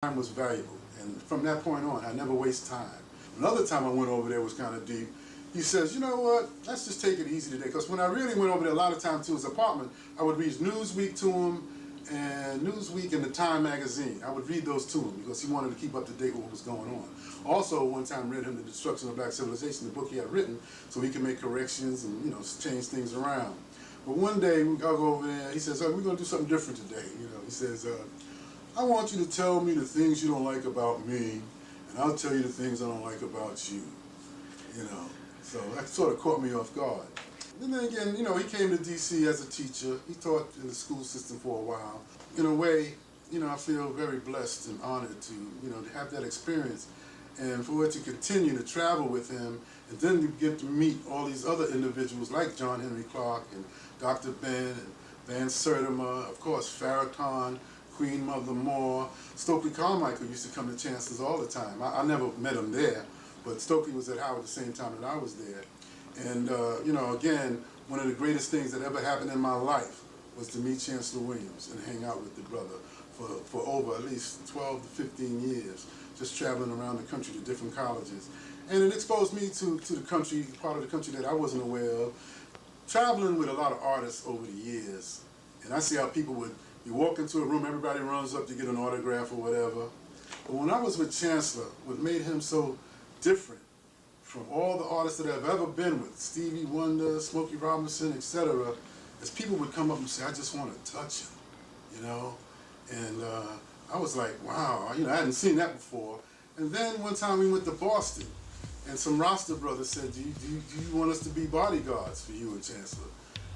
Time was valuable, and from that point on, I never waste time. Another time I went over there was kind of deep. He says, you know what, let's just take it easy today, because when I really went over there a lot of times to his apartment, I would read Newsweek to him, and Newsweek and the Time magazine. I would read those to him, because he wanted to keep up to date with what was going on. Also, one time read him The Destruction of Black Civilization, the book he had written, so he could make corrections and, change things around. But one day, I'll go over there, he says, oh, we're going to do something different today. He says, I want you to tell me the things you don't like about me, and I'll tell you the things I don't like about you. So that sort of caught me off guard. And then again, he came to D.C. as a teacher. He taught in the school system for a while. In a way, I feel very blessed and honored to, to have that experience, and for it to continue to travel with him, and then to get to meet all these other individuals like John Henry Clark and Dr. Ben and Van Sertima, of course Farrakhan, Queen Mother Moore. Stokely Carmichael used to come to Chancellor's all the time. I never met him there, but Stokely was at Howard at the same time that I was there. And, again, one of the greatest things that ever happened in my life was to meet Chancellor Williams and hang out with the brother for over at least 12 to 15 years, just traveling around the country to different colleges. And it exposed me to the country, part of the country that I wasn't aware of. Traveling with a lot of artists over the years, and I see how people would, you walk into a room, everybody runs up to get an autograph or whatever. But when I was with Chancellor, what made him so different from all the artists that I've ever been with, Stevie Wonder, Smokey Robinson, etc., is people would come up and say, I just want to touch him, And I was like, wow, I hadn't seen that before. And then one time we went to Boston, and some Rasta brothers said, do you want us to be bodyguards for you and Chancellor?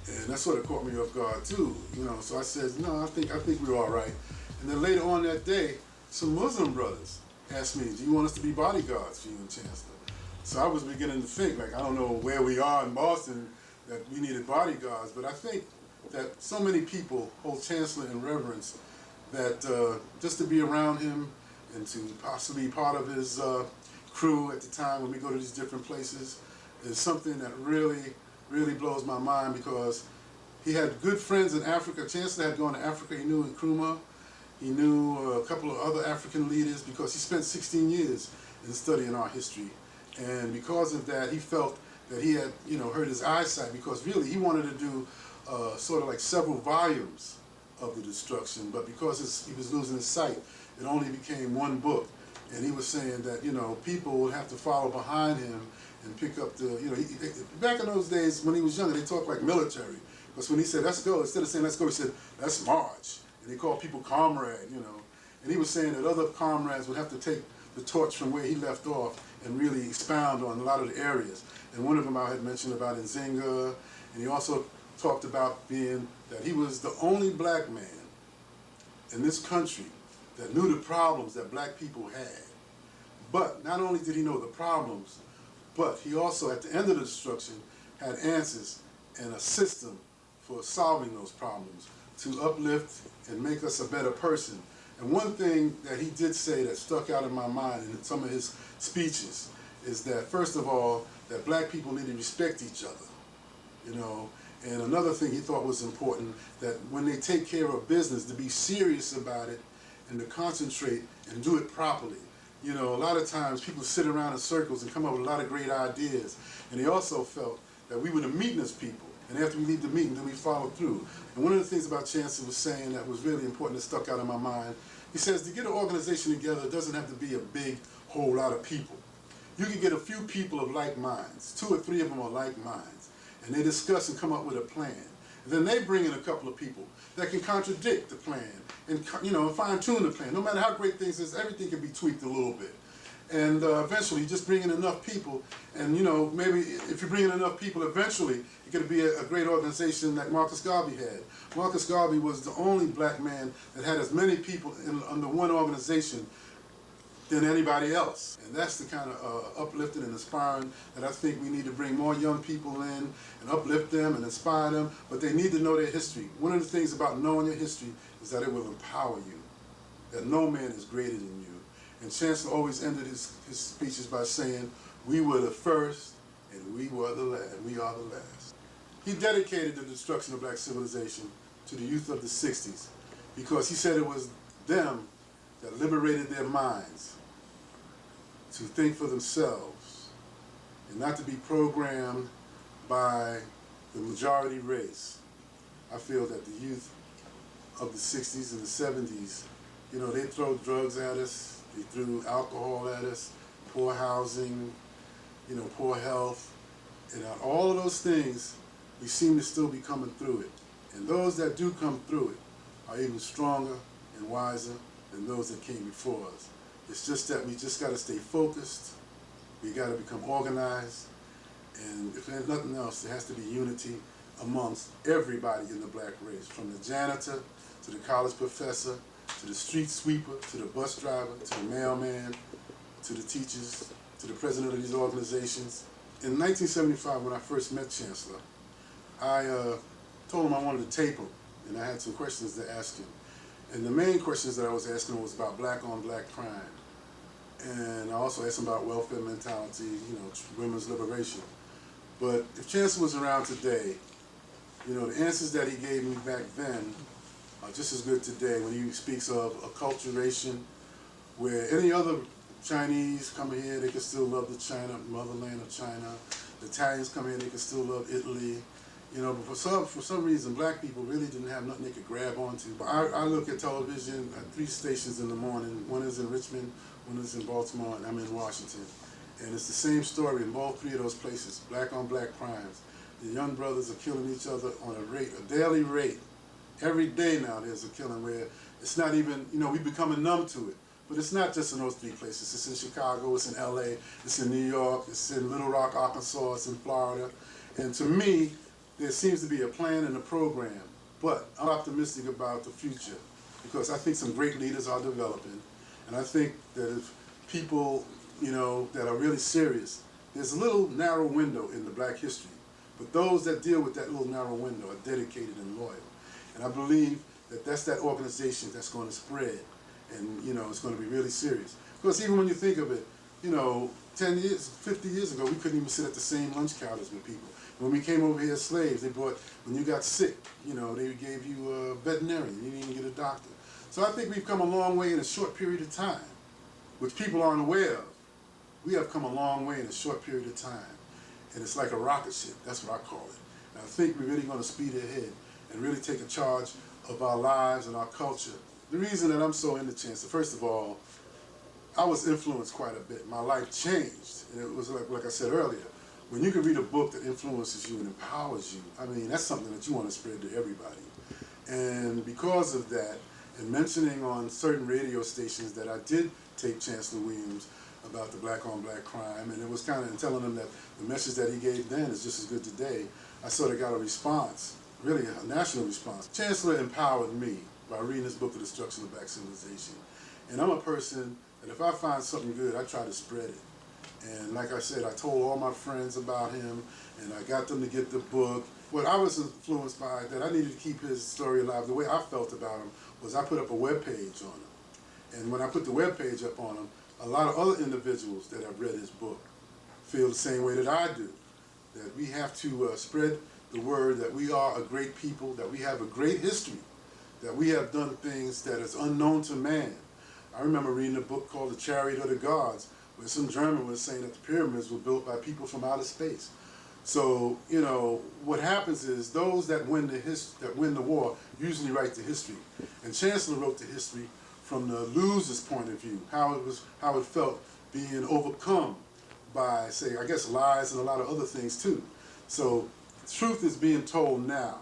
And that sort of caught me off guard too, So I said, no, I think we're all right. And then later on that day, some Muslim brothers asked me, do you want us to be bodyguards for you and Chancellor? So I was beginning to think, I don't know where we are in Boston that we needed bodyguards, but I think that so many people hold Chancellor in reverence that just to be around him and to possibly be part of his crew at the time when we go to these different places is something that really blows my mind, because he had good friends in Africa. Chancellor had gone to Africa. He knew Nkrumah. He knew a couple of other African leaders, because he spent 16 years in studying our history. And because of that, he felt that he had, hurt his eyesight, because really he wanted to do sort of like several volumes of the destruction, but because he was losing his sight, it only became one book. And he was saying that, people would have to follow behind him and pick up the, back in those days when he was younger, they talked like military. Because when he said, let's go, instead of saying, let's go, he said, let's march. And they called people comrade, And he was saying that other comrades would have to take the torch from where he left off and really expound on a lot of the areas. And one of them I had mentioned about Nzinga, and he also talked about that he was the only black man in this country that knew the problems that black people had. But not only did he know the problems, but he also, at the end of the destruction, had answers and a system for solving those problems to uplift and make us a better person. And one thing that he did say that stuck out in my mind in some of his speeches is that, first of all, that black people need to respect each other, And another thing he thought was important, that when they take care of business, to be serious about it and to concentrate and do it properly. A lot of times people sit around in circles and come up with a lot of great ideas. And he also felt that we were the meetingness people. And after we leave the meeting, then we follow through. And one of the things about Chancellor was saying that was really important, that stuck out in my mind, he says to get an organization together, it doesn't have to be a big whole lot of people. You can get a few people of like minds, 2 or 3 of them are like minds, and they discuss and come up with a plan. And then they bring in a couple of people that can contradict the plan and fine-tune the plan. No matter how great things is, everything can be tweaked a little bit. And eventually, you just bring in enough people, and maybe if you bring in enough people, eventually it could be a great organization like Marcus Garvey had. Marcus Garvey was the only black man that had as many people under one organization than anybody else. And that's the kind of uplifting and inspiring that I think we need to bring more young people in and uplift them and inspire them, but they need to know their history. One of the things about knowing your history is that it will empower you, that no man is greater than you. And Chancellor always ended his speeches by saying, we were the first and we are the last. He dedicated the destruction of black civilization to the youth of the 60s, because he said it was them that liberated their minds to think for themselves and not to be programmed by the majority race. I feel that the youth of the 60s and the 70s, you know, they throw drugs at us, they threw alcohol at us, poor housing, you know, poor health, and all of those things, we seem to still be coming through it. And those that do come through it are even stronger and wiser than those that came before us. It's just that we just got to stay focused, we got to become organized, and if there's nothing else, there has to be unity amongst everybody in the black race, from the janitor to the college professor, to the street sweeper, to the bus driver, to the mailman, to the teachers, to the president of these organizations. In 1975, when I first met Chancellor, I told him I wanted to tape him, and I had some questions to ask him. And the main questions that I was asking him was about black-on-black crime. And I also asked him about welfare mentality, you know, women's liberation. But if Chancellor was around today, you know, the answers that he gave me back then are just as good today when he speaks of acculturation, where any other Chinese come here, they can still love the China, motherland of China. The Italians come here, they can still love Italy. You know, but for some reason, black people really didn't have nothing they could grab onto. But I look at television at 3 stations in the morning. One is in Richmond, one is in Baltimore, and I'm in Washington. And it's the same story in all 3 of those places, black-on-black crimes. The young brothers are killing each other on a daily rate. Every day now there's a killing where it's not even, you know, we're becoming numb to it. But it's not just in those 3 places. It's in Chicago, it's in LA, it's in New York, it's in Little Rock, Arkansas, it's in Florida. And to me, there seems to be a plan and a program. But I'm optimistic about the future because I think some great leaders are developing. And I think that if people, you know, that are really serious, there's a little narrow window in the black history. But those that deal with that little narrow window are dedicated and loyal. And I believe that that's that organization that's going to spread. And, you know, it's going to be really serious. Because even when you think of it, you know, 10 years, 50 years ago, we couldn't even sit at the same lunch counters with people. When we came over here as slaves, they brought, when you got sick, you know, they gave you a veterinarian. You didn't even get a doctor. So I think we've come a long way in a short period of time, which people aren't aware of. We have come a long way in a short period of time. And it's like a rocket ship. That's what I call it. And I think we're really going to speed ahead and really take a charge of our lives and our culture. The reason that I'm so into Chancellor, first of all, I was influenced quite a bit. My life changed. And it was like I said earlier, when you can read a book that influences you and empowers you, I mean, that's something that you want to spread to everybody. And because of that, and mentioning on certain radio stations that I did tape Chancellor Williams about the black-on-black crime, and it was kind of telling them that the message that he gave then is just as good today, I sort of got a response, really a national response. Chancellor empowered me by reading his book, The Destruction of Black Civilization. And I'm a person that if I find something good, I try to spread it. And like I said, I told all my friends about him, and I got them to get the book. What I was influenced by, that I needed to keep his story alive, the way I felt about him, was I put up a web page on him. And when I put the web page up on him, a lot of other individuals that have read his book feel the same way that I do. That we have to spread the word that we are a great people, that we have a great history, that we have done things that is unknown to man. I remember reading a book called The Chariot of the Gods, where some German was saying that the pyramids were built by people from outer space. So, you know, what happens is those that win the war usually write the history. And Chancellor wrote the history from the loser's point of view, how it felt being overcome by, say, I guess lies and a lot of other things too. So truth is being told now.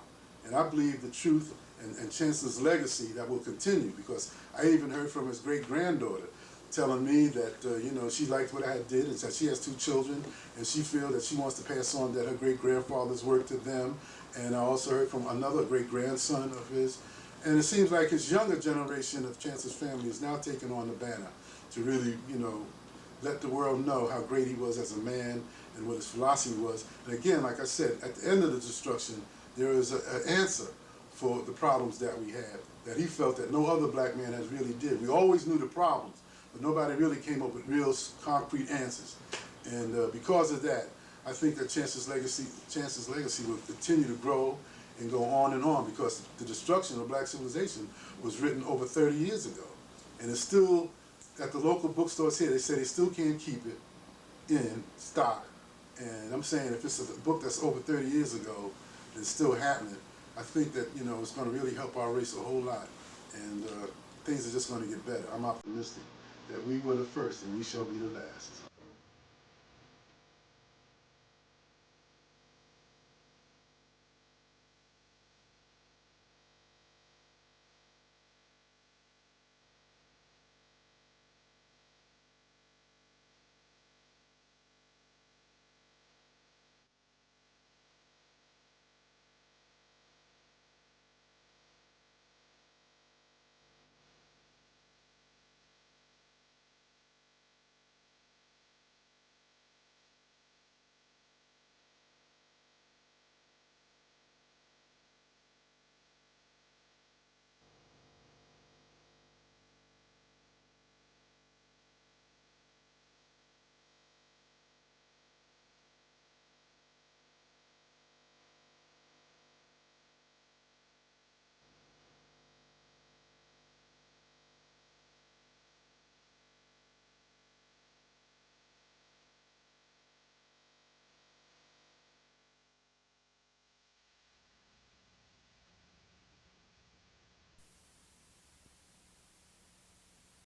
And I believe the truth and Chancellor's legacy that will continue, because I even heard from his great-granddaughter telling me that, you know, she liked what I did, and that she has 2 children, and she feels that she wants to pass on that her great-grandfather's work to them. And I also heard from another great-grandson of his. And it seems like his younger generation of Chancellor's family is now taking on the banner to really, you know, let the world know how great he was as a man and what his philosophy was. And again, like I said, at the end of the destruction, there is an answer for the problems that we have, that he felt that no other black man has really did. We always knew the problems, but nobody really came up with real concrete answers. And because of that, I think that Chancellor's legacy will continue to grow and go on, because the destruction of black civilization was written over 30 years ago. and it's still at the local bookstores here. They say they still can't keep it in stock, and I'm saying if it's a book that's over 30 years ago and it's still happening, I think that it's going to really help our race a whole lot, and things are just going to get better. I'm optimistic that we were the first and we shall be the last.